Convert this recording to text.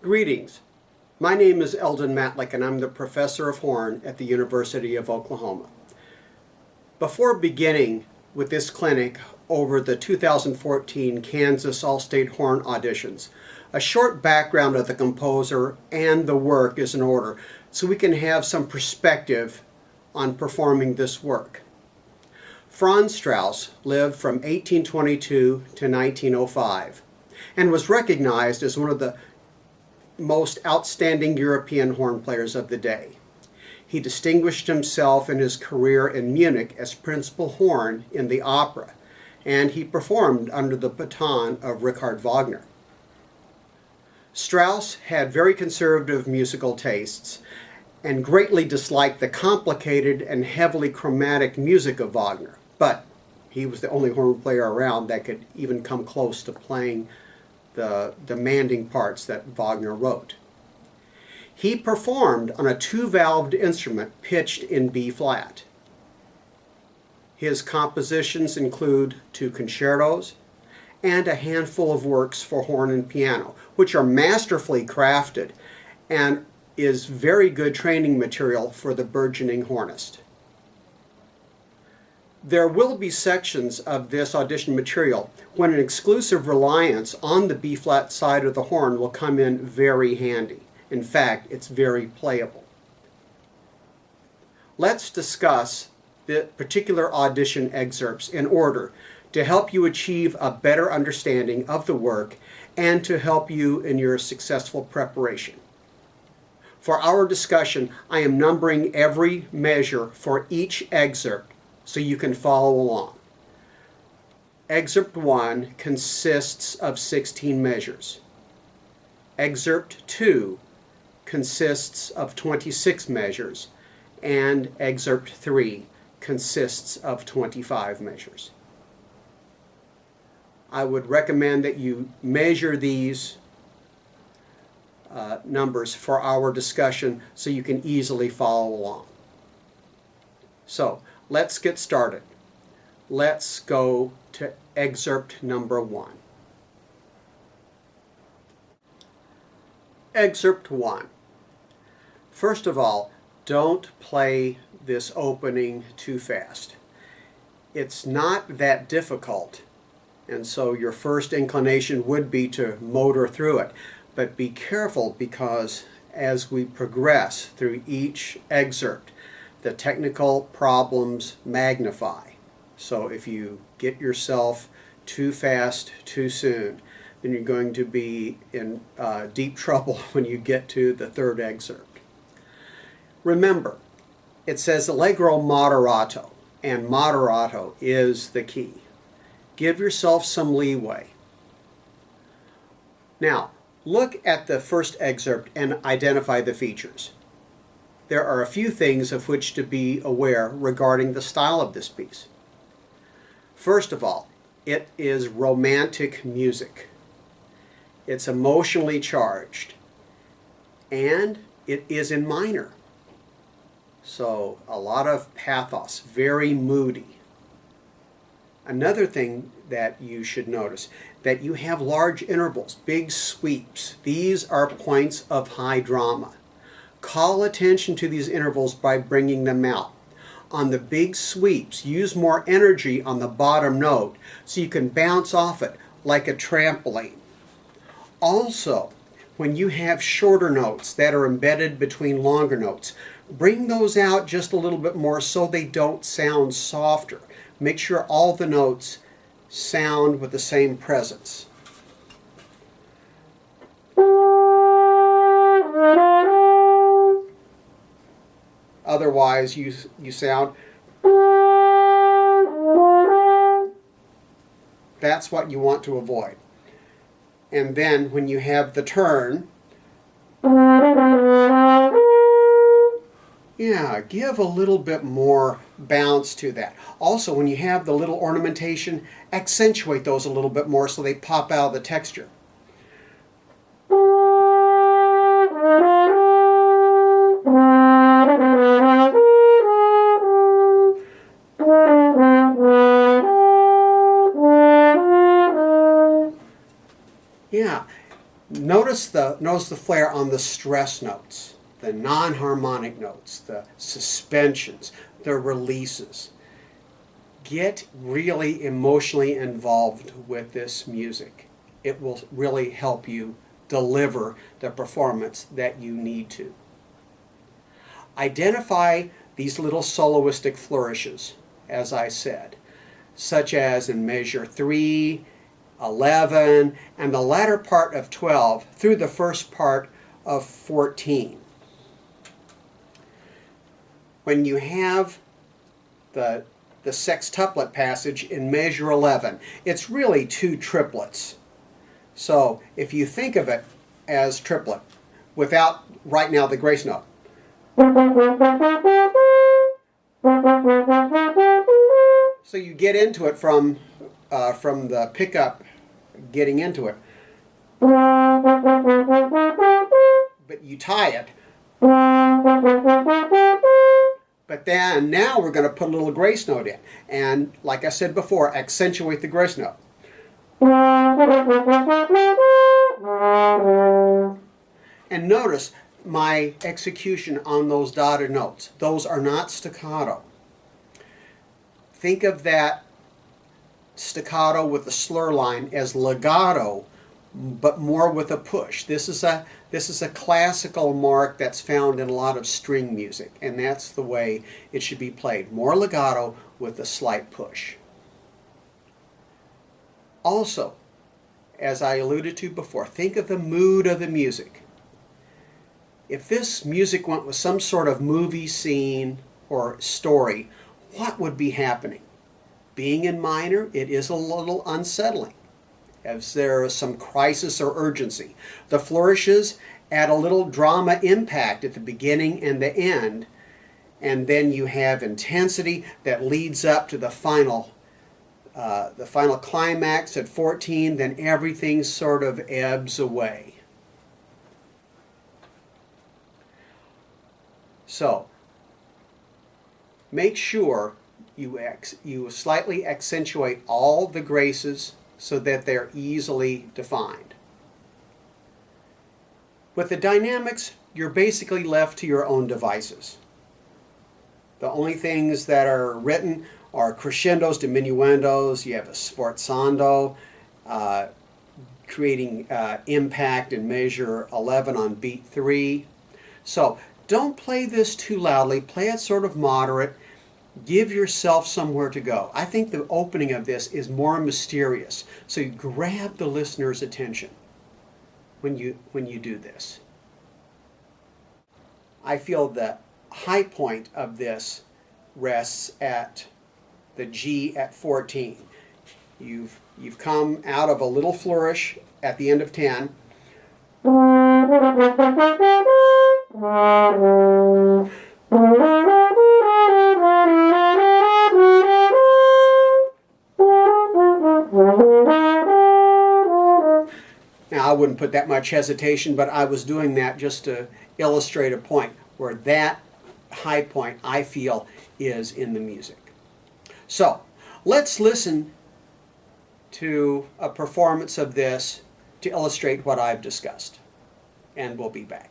Greetings. My name is Eldon Matlick and I'm the professor of horn at the University of Oklahoma. Before beginning with this clinic over the 2014 Kansas All-State Horn Auditions, a short background of the composer and the work is in order so we can have some perspective on performing this work. Franz Strauss lived from 1822 to 1905 and was recognized as one of the most outstanding European horn players of the day. He distinguished himself in his career in Munich as principal horn in the opera, and he performed under the baton of Richard Wagner. Strauss had very conservative musical tastes and greatly disliked the complicated and heavily chromatic music of Wagner, but he was the only horn player around that could even come close to playing the demanding parts that Wagner wrote. He performed on a two-valved instrument pitched in B-flat. His compositions include two concertos and a handful of works for horn and piano, which are masterfully crafted and is very good training material for the burgeoning hornist. There will be sections of this audition material when an exclusive reliance on the B-flat side of the horn will come in very handy. In fact, it's very playable. Let's discuss the particular audition excerpts in order to help you achieve a better understanding of the work and to help you in your successful preparation. For our discussion, I am numbering every measure for each excerpt so you can follow along. Excerpt 1 consists of 16 measures. Excerpt 2 consists of 26 measures, and Excerpt 3 consists of 25 measures. I would recommend that you measure these numbers for our discussion so you can easily follow along. So, let's get started. Let's go to excerpt number 1. Excerpt 1. First of all, don't play this opening too fast. It's not that difficult, and so your first inclination would be to motor through it. But be careful, because as we progress through each excerpt, the technical problems magnify. So if you get yourself too fast too soon, then you're going to be in deep trouble when you get to the third excerpt. Remember, it says allegro moderato, and moderato is the key. Give yourself some leeway. Now, look at the first excerpt and identify the features. There are a few things of which to be aware regarding the style of this piece. First of all, it is romantic music. It's emotionally charged, and it is in minor. So a lot of pathos, very moody. Another thing that you should notice, that you have large intervals, big sweeps. These are points of high drama. Call attention to these intervals by bringing them out. On the big sweeps, use more energy on the bottom note so you can bounce off it like a trampoline. Also, when you have shorter notes that are embedded between longer notes, bring those out just a little bit more so they don't sound softer. Make sure all the notes sound with the same presence. Otherwise, you sound. That's what you want to avoid. And then when you have the turn, give a little bit more bounce to that. Also, when you have the little ornamentation, accentuate those a little bit more so they pop out of the texture. Notice the flare on the stress notes, the non-harmonic notes, the suspensions, the releases. Get really emotionally involved with this music. It will really help you deliver the performance that you need to. Identify these little soloistic flourishes, as I said, such as in measure 3, 11, and the latter part of 12 through the first part of 14. When you have the sextuplet passage in measure 11, it's really 2 triplets. So if you think of it as triplet, without right now the grace note, so you get into it from the pickup, getting into it, but you tie it. But then now we're going to put a little grace note in, and like I said before, accentuate the grace note. And notice my execution on those dotted notes. Those are not staccato. Think of that staccato with the slur line as legato, but more with a push. This is a classical mark that's found in a lot of string music, and that's the way it should be played. More legato with a slight push. Also, as I alluded to before, think of the mood of the music. If this music went with some sort of movie scene or story, what would be happening? Being in minor, it is a little unsettling, as there is some crisis or urgency. The flourishes add a little drama impact at the beginning and the end, and then you have intensity that leads up to the final climax at 14, then everything sort of ebbs away. So, make sure you slightly accentuate all the graces so that they're easily defined. With the dynamics, you're basically left to your own devices. The only things that are written are crescendos, diminuendos, you have a sforzando, creating impact in measure 11 on beat 3. So don't play this too loudly, play it sort of moderate, give yourself somewhere to go. I think the opening of this is more mysterious, so you grab the listener's attention when you do this. I feel the high point of this rests at the G at 14. You've come out of a little flourish at the end of 10. Now, I wouldn't put that much hesitation, but I was doing that just to illustrate a point where that high point, I feel, is in the music. So, let's listen to a performance of this to illustrate what I've discussed, and we'll be back.